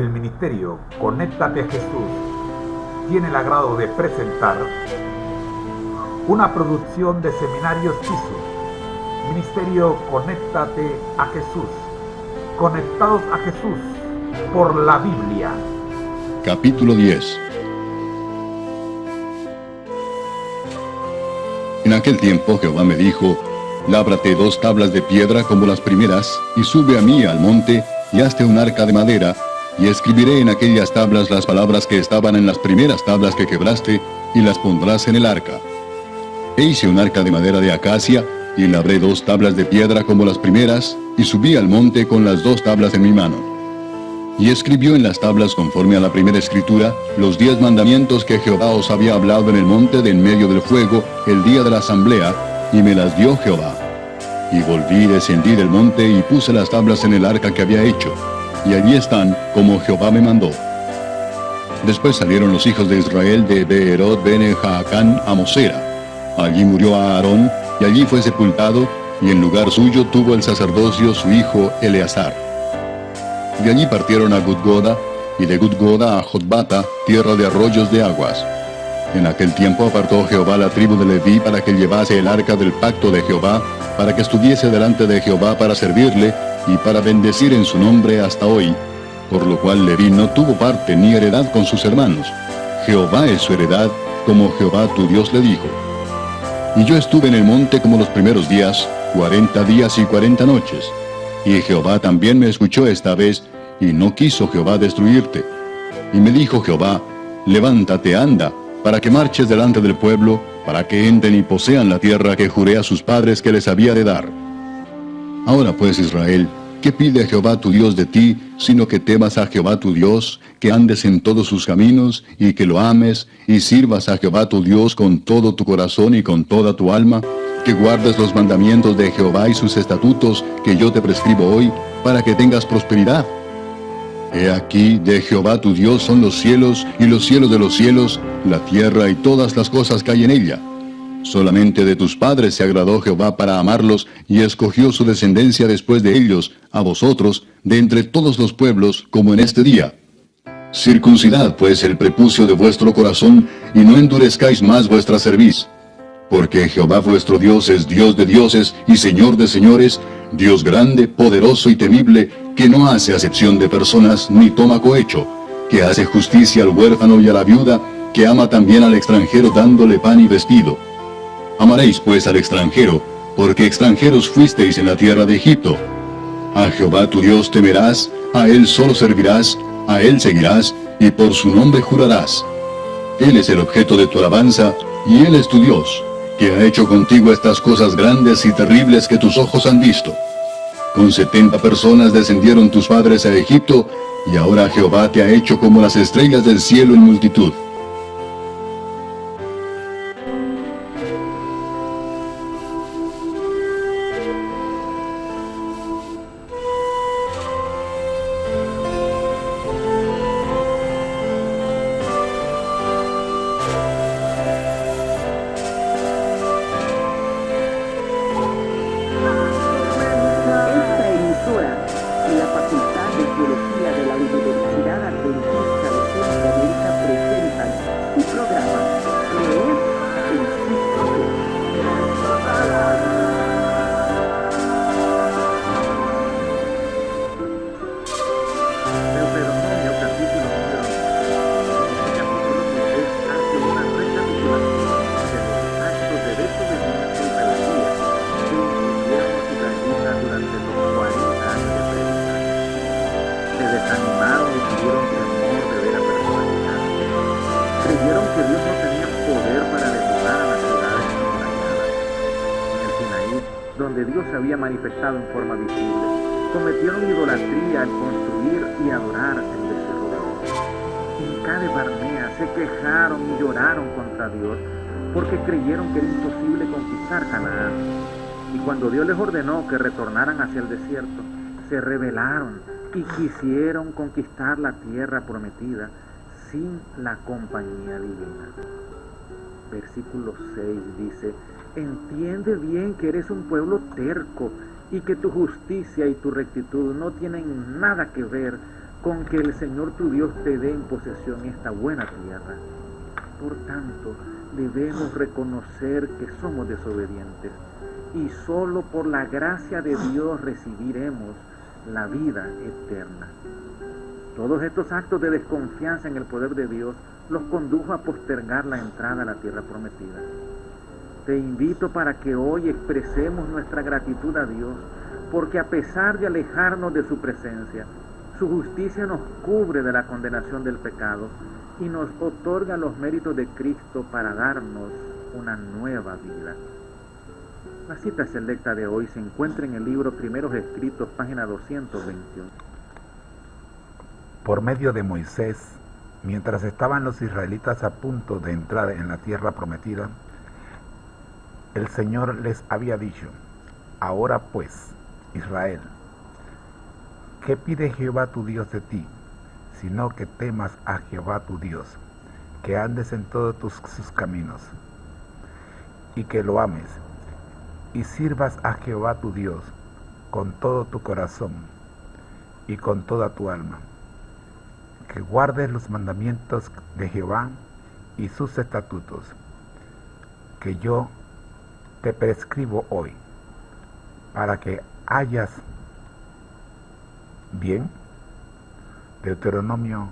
el ministerio Conéctate a Jesús tiene el agrado de presentar una producción de Seminarios Jesús, Ministerio Conéctate a Jesús, conectados a Jesús por la Biblia. Capítulo 10. En aquel tiempo Jehová me dijo: lábrate 2 tablas de piedra como las primeras, y sube a mí al monte, y hazte un arca de madera, y escribiré en aquellas tablas las palabras que estaban en las primeras tablas que quebraste, y las pondrás en el arca. E hice un arca de madera de acacia, y labré 2 tablas de piedra como las primeras, y subí al monte con las 2 tablas en mi mano. Y escribió en las tablas, conforme a la primera escritura, los 10 mandamientos que Jehová os había hablado en el monte de en medio del fuego, el día de la asamblea, y me las dio Jehová. Y volví y descendí del monte, y puse las tablas en el arca que había hecho, y allí están, como Jehová me mandó. Después salieron los hijos de Israel de Beerot Bene Jaacán a Mosera. Allí murió Aarón, y allí fue sepultado, y en lugar suyo tuvo el sacerdocio su hijo Eleazar. De allí partieron a Gudgoda, y de Gudgoda a Jotbata, tierra de arroyos de aguas. En aquel tiempo apartó Jehová la tribu de Leví para que llevase el arca del pacto de Jehová, para que estuviese delante de Jehová para servirle, y para bendecir en su nombre hasta hoy, por lo cual Leví no tuvo parte ni heredad con sus hermanos. Jehová es su heredad, como Jehová tu Dios le dijo. Y yo estuve en el monte como los primeros días, 40 días y 40 noches. Y Jehová también me escuchó esta vez, y no quiso Jehová destruirte. Y me dijo Jehová: levántate, anda, para que marches delante del pueblo, para que entren y posean la tierra que juré a sus padres que les había de dar. Ahora pues, Israel, ¿qué pide Jehová tu Dios de ti, sino que temas a Jehová tu Dios, que andes en todos sus caminos, y que lo ames, y sirvas a Jehová tu Dios con todo tu corazón y con toda tu alma, que guardes los mandamientos de Jehová y sus estatutos que yo te prescribo hoy, para que tengas prosperidad? He aquí, de Jehová tu Dios son los cielos y los cielos de los cielos, la tierra y todas las cosas que hay en ella. Solamente de tus padres se agradó Jehová para amarlos, y escogió su descendencia después de ellos, a vosotros, de entre todos los pueblos, como en este día. Circuncidad pues el prepucio de vuestro corazón, y no endurezcáis más vuestra cerviz. Porque Jehová vuestro Dios es Dios de dioses y Señor de señores, Dios grande, poderoso y temible, que no hace acepción de personas ni toma cohecho, que hace justicia al huérfano y a la viuda, que ama también al extranjero dándole pan y vestido. Amaréis pues al extranjero, porque extranjeros fuisteis en la tierra de Egipto. A Jehová tu Dios temerás, a Él solo servirás, a Él seguirás, y por su nombre jurarás. Él es el objeto de tu alabanza, y Él es tu Dios, que ha hecho contigo estas cosas grandes y terribles que tus ojos han visto. Con 70 personas descendieron tus padres a Egipto, y ahora Jehová te ha hecho como las estrellas del cielo en multitud. donde Dios se había manifestado en forma visible, cometieron idolatría al construir y adorar el becerro de oro. En Cades Barnea se quejaron y lloraron contra Dios porque creyeron que era imposible conquistar Canaán. Y cuando Dios les ordenó que retornaran hacia el desierto, se rebelaron y quisieron conquistar la tierra prometida sin la compañía divina. Versículo 6 dice: entiende bien que eres un pueblo terco y que tu justicia y tu rectitud no tienen nada que ver con que el Señor tu Dios te dé en posesión esta buena tierra. Por tanto, debemos reconocer que somos desobedientes y solo por la gracia de Dios recibiremos la vida eterna. Todos estos actos de desconfianza en el poder de Dios los condujo a postergar la entrada a la tierra prometida. Te invito para que hoy expresemos nuestra gratitud a Dios, porque a pesar de alejarnos de su presencia, su justicia nos cubre de la condenación del pecado y nos otorga los méritos de Cristo para darnos una nueva vida. La cita selecta de hoy se encuentra en el libro Primeros Escritos, página 221. Por medio de Moisés, mientras estaban los israelitas a punto de entrar en la tierra prometida, el Señor les había dicho: ahora pues, Israel, ¿qué pide Jehová tu Dios de ti? Sino que temas a Jehová tu Dios, que andes en todos sus caminos, y que lo ames, y sirvas a Jehová tu Dios con todo tu corazón y con toda tu alma, que guardes los mandamientos de Jehová y sus estatutos, que yo te prescribo hoy, para que hayas bien. Deuteronomio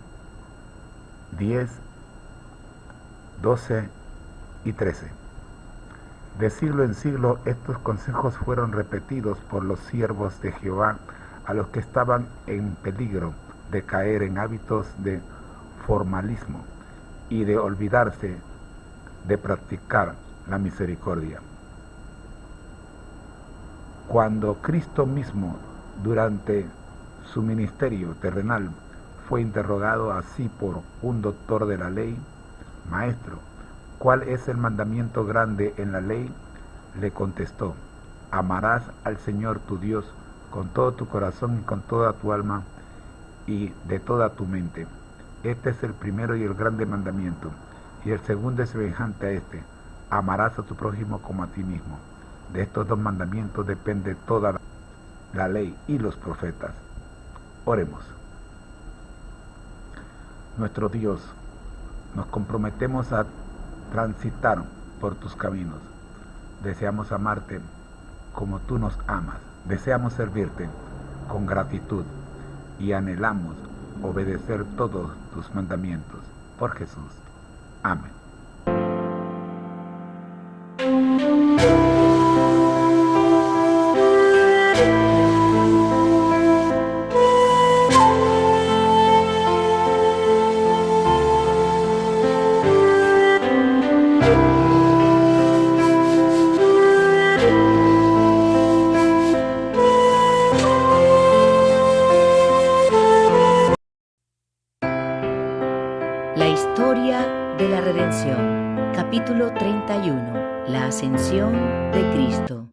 10, 12 y 13. De siglo en siglo estos consejos fueron repetidos por los siervos de Jehová a los que estaban en peligro de caer en hábitos de formalismo y de olvidarse de practicar la misericordia. Cuando Cristo mismo, durante su ministerio terrenal, fue interrogado así por un doctor de la ley: Maestro, ¿cuál es el mandamiento grande en la ley? Le contestó: amarás al Señor tu Dios con todo tu corazón y con toda tu alma y de toda tu mente. Este es el primero y el grande mandamiento, y el segundo es semejante a este: amarás a tu prójimo como a ti mismo. De estos dos mandamientos depende toda la ley y los profetas. Oremos. Nuestro Dios, nos comprometemos a transitar por tus caminos. Deseamos amarte como tú nos amas. Deseamos servirte con gratitud y anhelamos obedecer todos tus mandamientos. Por Jesús. Amén. La historia de la redención. Capítulo 31. La ascensión de Cristo.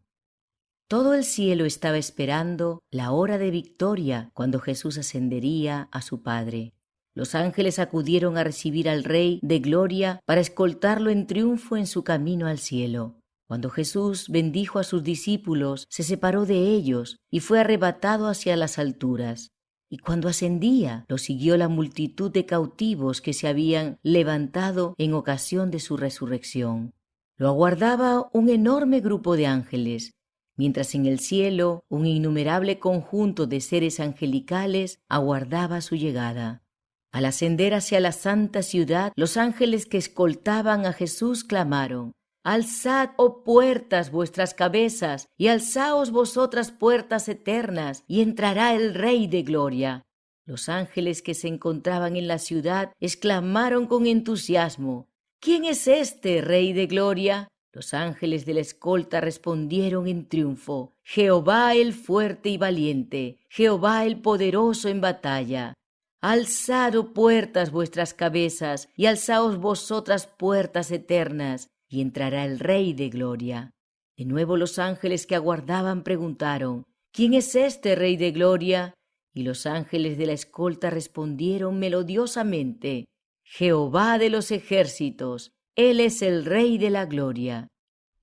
Todo el cielo estaba esperando la hora de victoria cuando Jesús ascendería a su Padre. Los ángeles acudieron a recibir al Rey de Gloria para escoltarlo en triunfo en su camino al cielo. Cuando Jesús bendijo a sus discípulos, se separó de ellos y fue arrebatado hacia las alturas. Y cuando ascendía, lo siguió la multitud de cautivos que se habían levantado en ocasión de su resurrección. Lo aguardaba un enorme grupo de ángeles, mientras en el cielo un innumerable conjunto de seres angelicales aguardaba su llegada. Al ascender hacia la santa ciudad, los ángeles que escoltaban a Jesús clamaron: «Alzad, oh puertas, vuestras cabezas, y alzaos vosotras puertas eternas, y entrará el Rey de Gloria». Los ángeles que se encontraban en la ciudad exclamaron con entusiasmo: «¿Quién es este Rey de Gloria?». Los ángeles de la escolta respondieron en triunfo: «Jehová el fuerte y valiente, Jehová el poderoso en batalla». «Alzad, oh puertas, vuestras cabezas, y alzaos vosotras puertas eternas, y entrará el Rey de Gloria». De nuevo los ángeles que aguardaban preguntaron: «¿Quién es este Rey de Gloria?». Y los ángeles de la escolta respondieron melodiosamente: «Jehová de los ejércitos, Él es el Rey de la Gloria».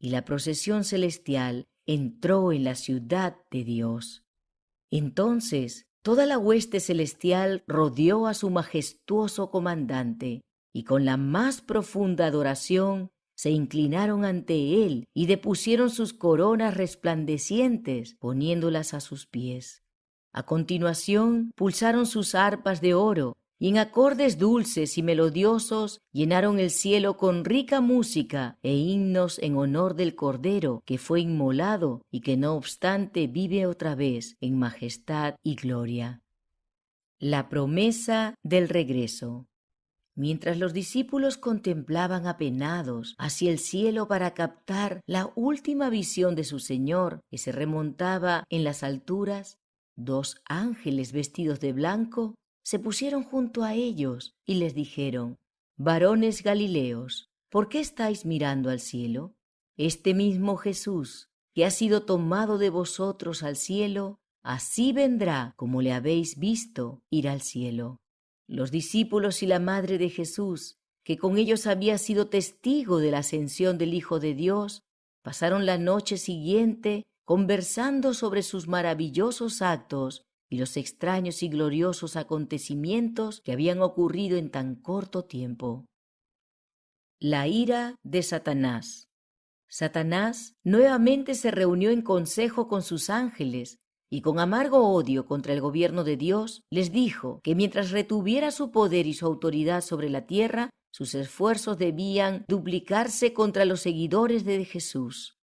Y la procesión celestial entró en la ciudad de Dios. Entonces Toda la hueste celestial rodeó a su majestuoso comandante, y con la más profunda adoración se inclinaron ante él y depusieron sus coronas resplandecientes, poniéndolas a sus pies. A continuación pulsaron sus arpas de oro, y en acordes dulces y melodiosos llenaron el cielo con rica música e himnos en honor del Cordero que fue inmolado y que no obstante vive otra vez en majestad y gloria. La promesa del regreso. Mientras los discípulos contemplaban apenados hacia el cielo para captar la última visión de su Señor que se remontaba en las alturas, 2 ángeles vestidos de blanco se pusieron junto a ellos y les dijeron: «Varones Galileos, ¿por qué estáis mirando al cielo? Este mismo Jesús, que ha sido tomado de vosotros al cielo, así vendrá como le habéis visto ir al cielo». Los discípulos y la madre de Jesús, que con ellos había sido testigo de la ascensión del Hijo de Dios, pasaron la noche siguiente conversando sobre sus maravillosos actos y los extraños y gloriosos acontecimientos que habían ocurrido en tan corto tiempo. La ira de Satanás. Satanás nuevamente se reunió en consejo con sus ángeles y con amargo odio contra el gobierno de Dios les dijo que mientras retuviera su poder y su autoridad sobre la tierra, sus esfuerzos debían duplicarse contra los seguidores de Jesús.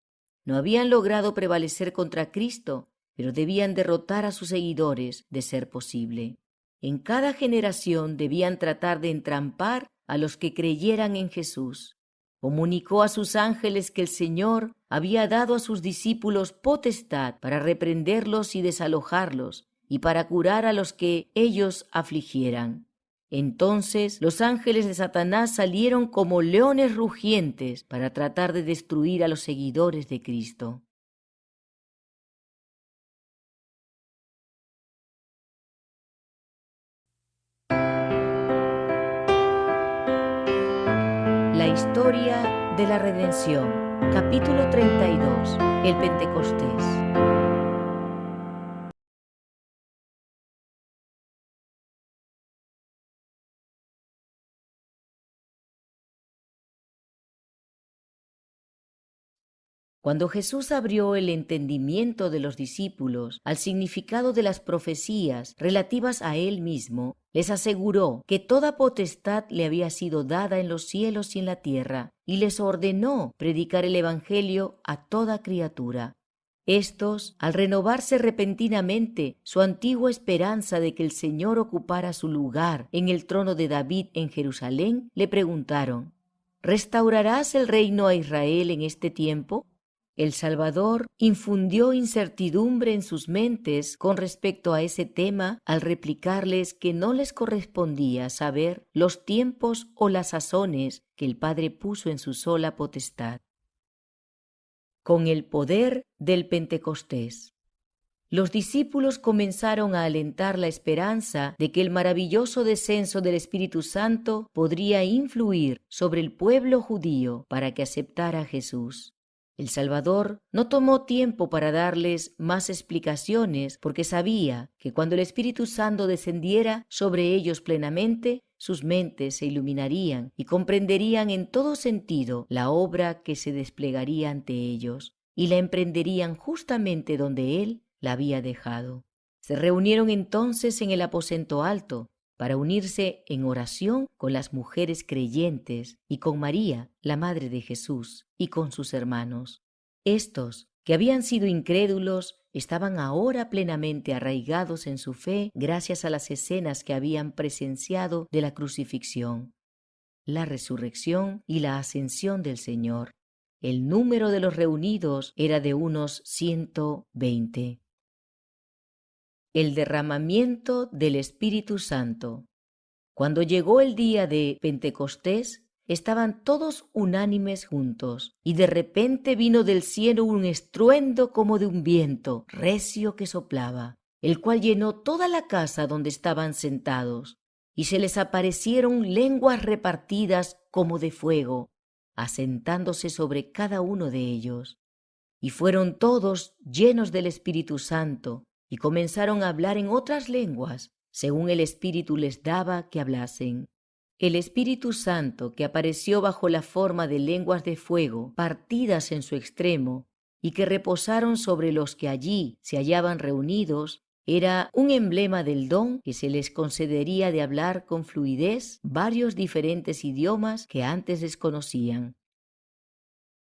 No habían logrado prevalecer contra Cristo, pero debían derrotar a sus seguidores de ser posible. En cada generación debían tratar de entrampar a los que creyeran en Jesús. Comunicó a sus ángeles que el Señor había dado a sus discípulos potestad para reprenderlos y desalojarlos, y para curar a los que ellos afligieran. Entonces los ángeles de Satanás salieron como leones rugientes para tratar de destruir a los seguidores de Cristo. La historia de la redención. Capítulo 32. El Pentecostés. Cuando Jesús abrió el entendimiento de los discípulos al significado de las profecías relativas a él mismo, les aseguró que toda potestad le había sido dada en los cielos y en la tierra, y les ordenó predicar el Evangelio a toda criatura. Estos, al renovarse repentinamente su antigua esperanza de que el Señor ocupara su lugar en el trono de David en Jerusalén, le preguntaron: ¿Restaurarás el reino a Israel en este tiempo? El Salvador infundió incertidumbre en sus mentes con respecto a ese tema al replicarles que no les correspondía saber los tiempos o las sazones que el Padre puso en su sola potestad. Con el poder del Pentecostés. Los discípulos comenzaron a alentar la esperanza de que el maravilloso descenso del Espíritu Santo podría influir sobre el pueblo judío para que aceptara a Jesús. El Salvador no tomó tiempo para darles más explicaciones porque sabía que cuando el Espíritu Santo descendiera sobre ellos plenamente, sus mentes se iluminarían y comprenderían en todo sentido la obra que se desplegaría ante ellos, y la emprenderían justamente donde Él la había dejado. Se reunieron entonces en el aposento alto para unirse en oración con las mujeres creyentes y con María, la madre de Jesús, y con sus hermanos. Estos, que habían sido incrédulos, estaban ahora plenamente arraigados en su fe gracias a las escenas que habían presenciado de la crucifixión, la resurrección y la ascensión del Señor. El número de los reunidos era de unos 120. El derramamiento del Espíritu Santo. Cuando llegó el día de Pentecostés, estaban todos unánimes juntos, y de repente vino del cielo un estruendo como de un viento recio que soplaba, el cual llenó toda la casa donde estaban sentados, y se les aparecieron lenguas repartidas como de fuego, asentándose sobre cada uno de ellos. Y fueron todos llenos del Espíritu Santo, y comenzaron a hablar en otras lenguas, según el Espíritu les daba que hablasen. El Espíritu Santo, que apareció bajo la forma de lenguas de fuego, partidas en su extremo, y que reposaron sobre los que allí se hallaban reunidos, era un emblema del don que se les concedería de hablar con fluidez varios diferentes idiomas que antes desconocían.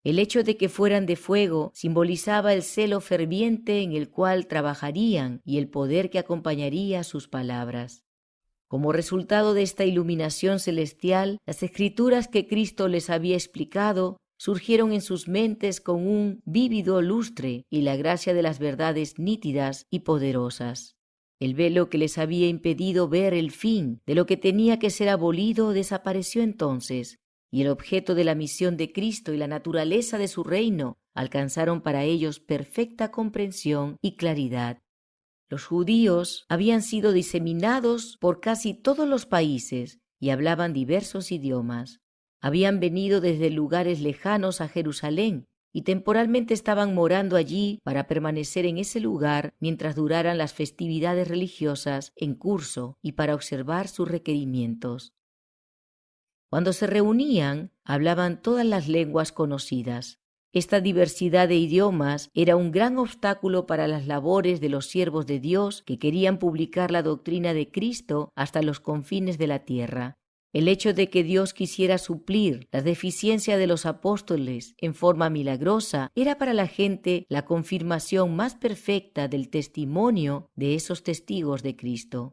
El hecho de que fueran de fuego simbolizaba el celo ferviente en el cual trabajarían y el poder que acompañaría sus palabras. Como resultado de esta iluminación celestial, las escrituras que Cristo les había explicado surgieron en sus mentes con un vívido lustre y la gracia de las verdades nítidas y poderosas. El velo que les había impedido ver el fin de lo que tenía que ser abolido desapareció entonces, y el objeto de la misión de Cristo y la naturaleza de su reino alcanzaron para ellos perfecta comprensión y claridad. Los judíos habían sido diseminados por casi todos los países y hablaban diversos idiomas. Habían venido desde lugares lejanos a Jerusalén y temporalmente estaban morando allí para permanecer en ese lugar mientras duraran las festividades religiosas en curso y para observar sus requerimientos. Cuando se reunían, hablaban todas las lenguas conocidas. Esta diversidad de idiomas era un gran obstáculo para las labores de los siervos de Dios que querían publicar la doctrina de Cristo hasta los confines de la tierra. El hecho de que Dios quisiera suplir las deficiencias de los apóstoles en forma milagrosa era para la gente la confirmación más perfecta del testimonio de esos testigos de Cristo.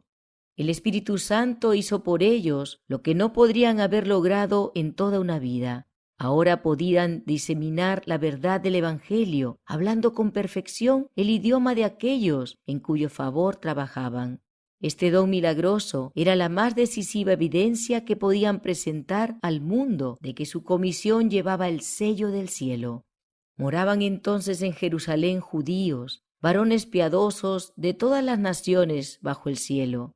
El Espíritu Santo hizo por ellos lo que no podrían haber logrado en toda una vida. Ahora podían diseminar la verdad del Evangelio, hablando con perfección el idioma de aquellos en cuyo favor trabajaban. Este don milagroso era la más decisiva evidencia que podían presentar al mundo de que su comisión llevaba el sello del cielo. Moraban entonces en Jerusalén judíos, varones piadosos de todas las naciones bajo el cielo.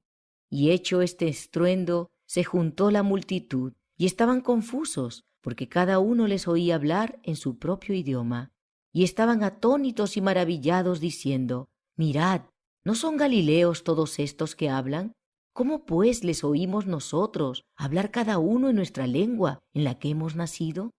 Y hecho este estruendo, se juntó la multitud, y estaban confusos, porque cada uno les oía hablar en su propio idioma. Y estaban atónitos y maravillados, diciendo: Mirad, ¿no son galileos todos estos que hablan? ¿Cómo pues les oímos nosotros hablar cada uno en nuestra lengua en la que hemos nacido?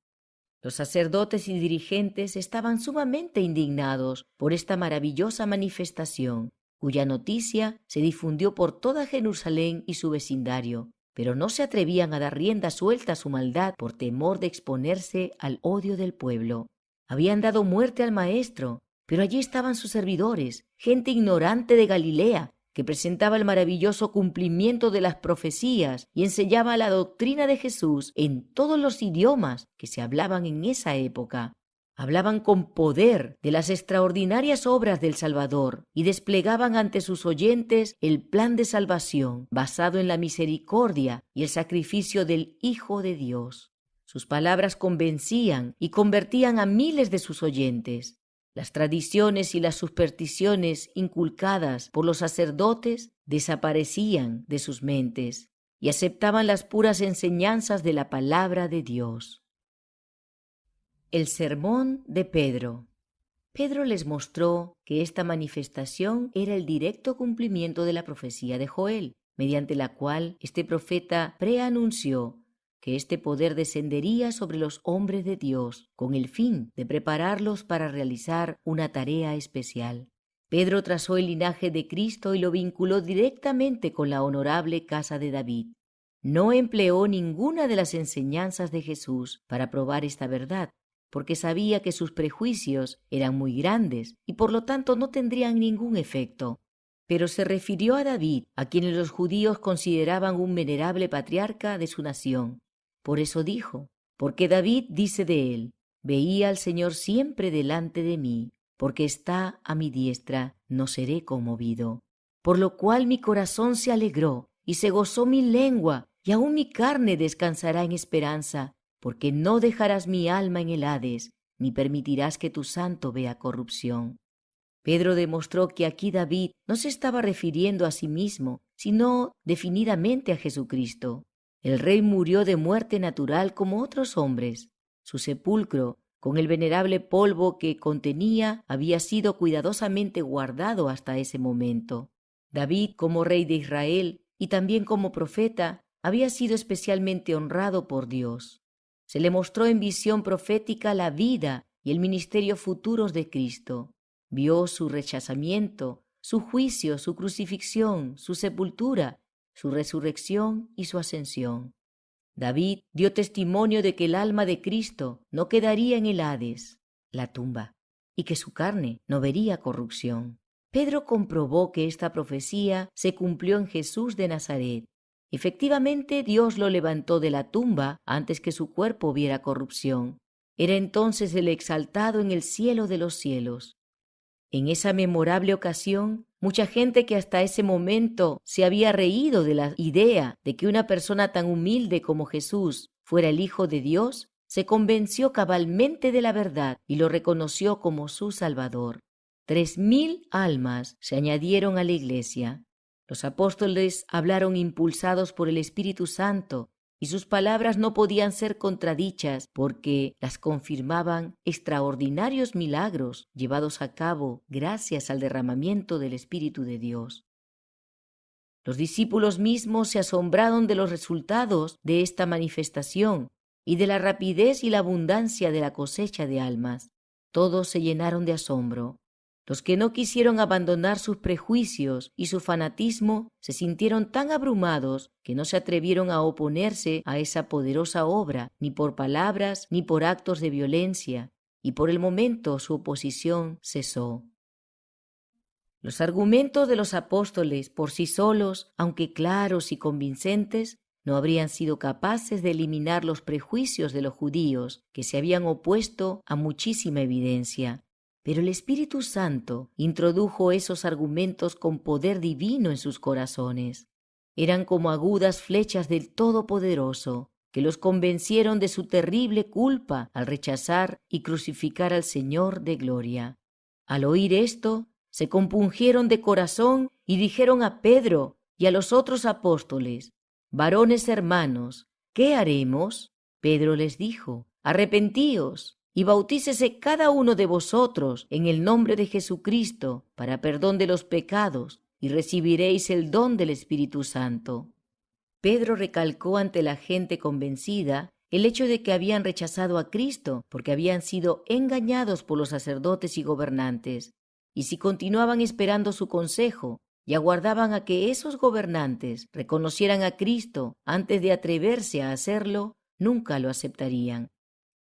Los sacerdotes y dirigentes estaban sumamente indignados por esta maravillosa manifestación, cuya noticia se difundió por toda Jerusalén y su vecindario, pero no se atrevían a dar rienda suelta a su maldad por temor de exponerse al odio del pueblo. Habían dado muerte al Maestro, pero allí estaban sus servidores, gente ignorante de Galilea, que presentaba el maravilloso cumplimiento de las profecías y enseñaba la doctrina de Jesús en todos los idiomas que se hablaban en esa época. Hablaban con poder de las extraordinarias obras del Salvador y desplegaban ante sus oyentes el plan de salvación basado en la misericordia y el sacrificio del Hijo de Dios. Sus palabras convencían y convertían a miles de sus oyentes. Las tradiciones y las supersticiones inculcadas por los sacerdotes desaparecían de sus mentes y aceptaban las puras enseñanzas de la palabra de Dios. El sermón de Pedro. Pedro les mostró que esta manifestación era el directo cumplimiento de la profecía de Joel, mediante la cual este profeta preanunció que este poder descendería sobre los hombres de Dios con el fin de prepararlos para realizar una tarea especial. Pedro trazó el linaje de Cristo y lo vinculó directamente con la honorable casa de David. No empleó ninguna de las enseñanzas de Jesús para probar esta verdad, porque sabía que sus prejuicios eran muy grandes y por lo tanto no tendrían ningún efecto. Pero se refirió a David, a quienes los judíos consideraban un venerable patriarca de su nación. Por eso dijo: porque David dice de él: veía al Señor siempre delante de mí, porque está a mi diestra, no seré conmovido. Por lo cual mi corazón se alegró y se gozó mi lengua, y aun mi carne descansará en esperanza, porque no dejarás mi alma en el Hades, ni permitirás que tu santo vea corrupción. Pedro demostró que aquí David no se estaba refiriendo a sí mismo, sino definidamente a Jesucristo. El rey murió de muerte natural como otros hombres. Su sepulcro con el venerable polvo que contenía, había sido cuidadosamente guardado hasta ese momento. David, como rey de Israel y también como profeta, había sido especialmente honrado por Dios. Se le mostró en visión profética la vida y el ministerio futuros de Cristo. Vio su rechazamiento, su juicio, su crucifixión, su sepultura, su resurrección y su ascensión. David dio testimonio de que el alma de Cristo no quedaría en el Hades, la tumba, y que su carne no vería corrupción. Pedro comprobó que esta profecía se cumplió en Jesús de Nazaret. Efectivamente, Dios lo levantó de la tumba antes que su cuerpo viera corrupción. Era entonces el exaltado en el cielo de los cielos. En esa memorable ocasión, mucha gente que hasta ese momento se había reído de la idea de que una persona tan humilde como Jesús fuera el Hijo de Dios, se convenció cabalmente de la verdad y lo reconoció como su Salvador. 3,000 almas se añadieron a la iglesia. Los apóstoles hablaron impulsados por el Espíritu Santo, y sus palabras no podían ser contradichas porque las confirmaban extraordinarios milagros llevados a cabo gracias al derramamiento del Espíritu de Dios. Los discípulos mismos se asombraron de los resultados de esta manifestación y de la rapidez y la abundancia de la cosecha de almas. Todos se llenaron de asombro. Los que no quisieron abandonar sus prejuicios y su fanatismo se sintieron tan abrumados que no se atrevieron a oponerse a esa poderosa obra, ni por palabras ni por actos de violencia, y por el momento su oposición cesó. Los argumentos de los apóstoles por sí solos, aunque claros y convincentes, no habrían sido capaces de eliminar los prejuicios de los judíos que se habían opuesto a muchísima evidencia. Pero el Espíritu Santo introdujo esos argumentos con poder divino en sus corazones. Eran como agudas flechas del Todopoderoso, que los convencieron de su terrible culpa al rechazar y crucificar al Señor de gloria. Al oír esto, se compungieron de corazón y dijeron a Pedro y a los otros apóstoles: «Varones hermanos, ¿qué haremos?» Pedro les dijo: «Arrepentíos y bautícese cada uno de vosotros en el nombre de Jesucristo para perdón de los pecados, y recibiréis el don del Espíritu Santo». Pedro recalcó ante la gente convencida el hecho de que habían rechazado a Cristo porque habían sido engañados por los sacerdotes y gobernantes, y si continuaban esperando su consejo y aguardaban a que esos gobernantes reconocieran a Cristo antes de atreverse a hacerlo, nunca lo aceptarían.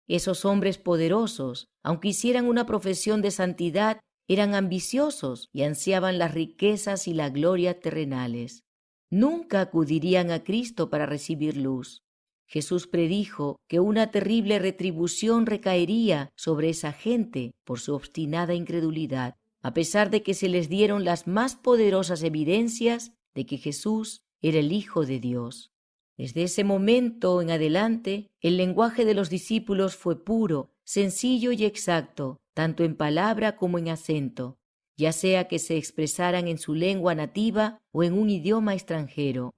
Esos hombres poderosos, aunque hicieran una profesión de santidad, eran ambiciosos y ansiaban las riquezas y la gloria terrenales. Nunca acudirían a Cristo para recibir luz. Jesús predijo que una terrible retribución recaería sobre esa gente por su obstinada incredulidad, a pesar de que se les dieron las más poderosas evidencias de que Jesús era el Hijo de Dios. Desde ese momento en adelante, el lenguaje de los discípulos fue puro, sencillo y exacto, tanto en palabra como en acento, ya sea que se expresaran en su lengua nativa o en un idioma extranjero.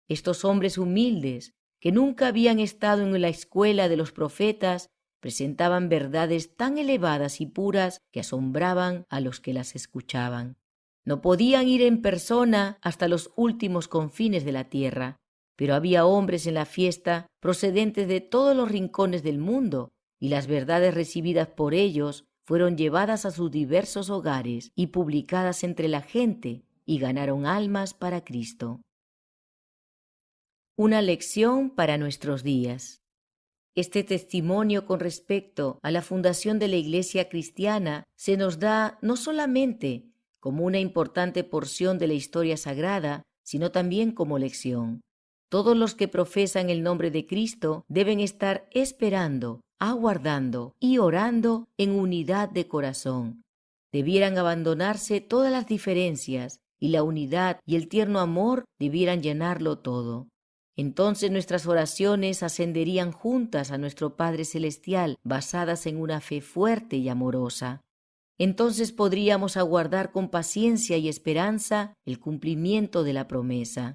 Estos hombres humildes, que nunca habían estado en la escuela de los profetas, presentaban verdades tan elevadas y puras que asombraban a los que las escuchaban. No podían ir en persona hasta los últimos confines de la tierra, pero había hombres en la fiesta procedentes de todos los rincones del mundo, y las verdades recibidas por ellos fueron llevadas a sus diversos hogares y publicadas entre la gente, y ganaron almas para Cristo. Una lección para nuestros días. Este testimonio con respecto a la fundación de la Iglesia cristiana se nos da no solamente como una importante porción de la historia sagrada, sino también como lección. Todos los que profesan el nombre de Cristo deben estar esperando, aguardando y orando en unidad de corazón. Debieran abandonarse todas las diferencias y la unidad y el tierno amor debieran llenarlo todo. Entonces nuestras oraciones ascenderían juntas a nuestro Padre Celestial, basadas en una fe fuerte y amorosa. Entonces podríamos aguardar con paciencia y esperanza el cumplimiento de la promesa.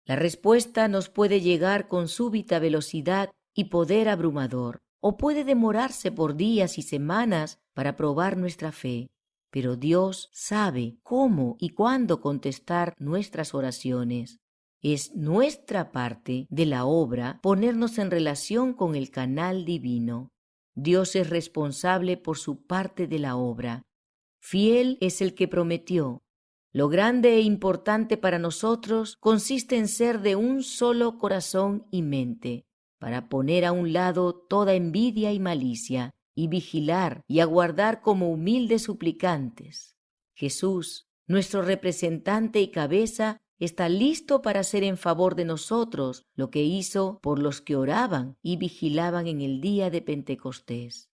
La respuesta nos puede llegar con súbita velocidad y poder abrumador, o puede demorarse por días y semanas para probar nuestra fe. Pero Dios sabe cómo y cuándo contestar nuestras oraciones. Es nuestra parte de la obra ponernos en relación con el canal divino. Dios es responsable por su parte de la obra. Fiel es el que prometió. Lo grande e importante para nosotros consiste en ser de un solo corazón y mente, para poner a un lado toda envidia y malicia, y vigilar y aguardar como humildes suplicantes. Jesús, nuestro representante y cabeza, está listo para hacer en favor de nosotros lo que hizo por los que oraban y vigilaban en el día de Pentecostés.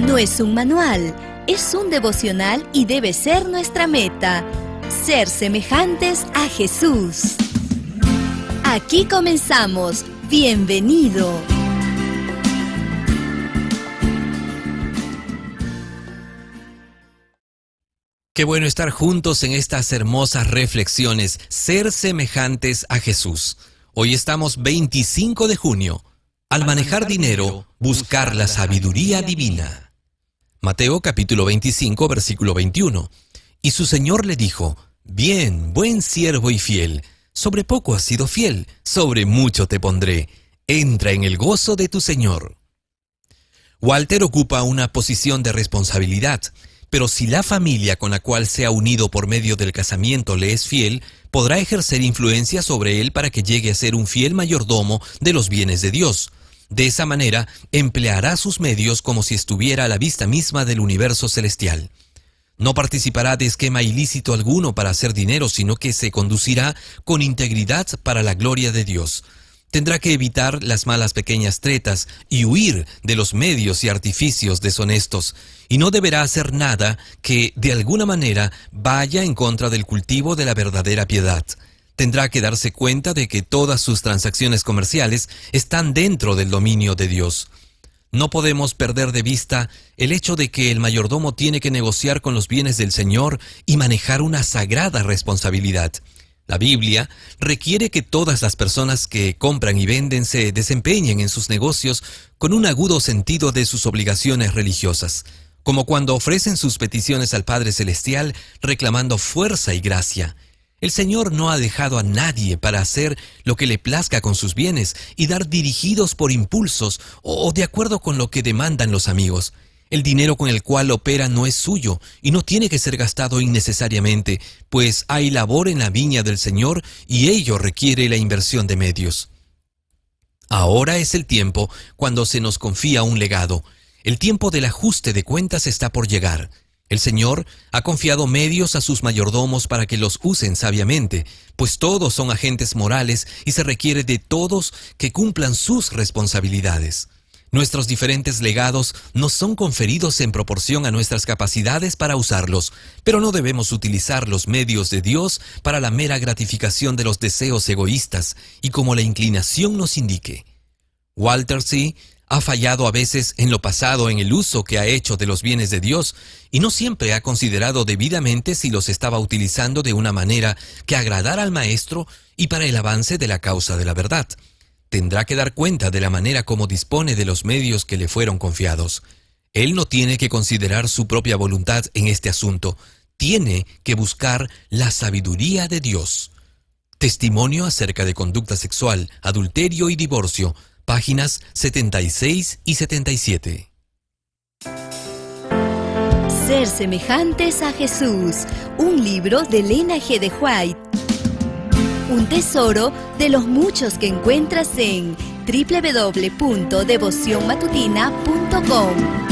No es un manual, es un devocional y debe ser nuestra meta: ser semejantes a Jesús. Aquí comenzamos. Bienvenido. Qué bueno estar juntos en estas hermosas reflexiones, ser semejantes a Jesús. Hoy estamos 25 de junio. Al manejar dinero, buscar la sabiduría divina. Mateo capítulo 25, versículo 21. Y su Señor le dijo: Bien, buen siervo y fiel, sobre poco has sido fiel, sobre mucho te pondré. Entra en el gozo de tu Señor. Walter ocupa una posición de responsabilidad, pero si la familia con la cual se ha unido por medio del casamiento le es fiel, podrá ejercer influencia sobre él para que llegue a ser un fiel mayordomo de los bienes de Dios. De esa manera, empleará sus medios como si estuviera a la vista misma del universo celestial. No participará de esquema ilícito alguno para hacer dinero, sino que se conducirá con integridad para la gloria de Dios. Tendrá que evitar las malas pequeñas tretas y huir de los medios y artificios deshonestos, y no deberá hacer nada que, de alguna manera, vaya en contra del cultivo de la verdadera piedad. Tendrá que darse cuenta de que todas sus transacciones comerciales están dentro del dominio de Dios. No podemos perder de vista el hecho de que el mayordomo tiene que negociar con los bienes del Señor y manejar una sagrada responsabilidad. La Biblia requiere que todas las personas que compran y venden se desempeñen en sus negocios con un agudo sentido de sus obligaciones religiosas, como cuando ofrecen sus peticiones al Padre Celestial reclamando fuerza y gracia. El Señor no ha dejado a nadie para hacer lo que le plazca con sus bienes y dar dirigidos por impulsos o de acuerdo con lo que demandan los amigos. El dinero con el cual opera no es suyo y no tiene que ser gastado innecesariamente, pues hay labor en la viña del Señor y ello requiere la inversión de medios. Ahora es el tiempo cuando se nos confía un legado. El tiempo del ajuste de cuentas está por llegar. El Señor ha confiado medios a sus mayordomos para que los usen sabiamente, pues todos son agentes morales y se requiere de todos que cumplan sus responsabilidades. Nuestros diferentes legados nos son conferidos en proporción a nuestras capacidades para usarlos, pero no debemos utilizar los medios de Dios para la mera gratificación de los deseos egoístas y como la inclinación nos indique. Walter C. ha fallado a veces en lo pasado en el uso que ha hecho de los bienes de Dios y no siempre ha considerado debidamente si los estaba utilizando de una manera que agradara al Maestro y para el avance de la causa de la verdad. Tendrá que dar cuenta de la manera como dispone de los medios que le fueron confiados. Él no tiene que considerar su propia voluntad en este asunto. Tiene que buscar la sabiduría de Dios. Testimonio acerca de conducta sexual, adulterio y divorcio, páginas 76 y 77. Ser semejantes a Jesús, un libro de Elena G. de White. Un tesoro de los muchos que encuentras en www.devocionmatutina.com.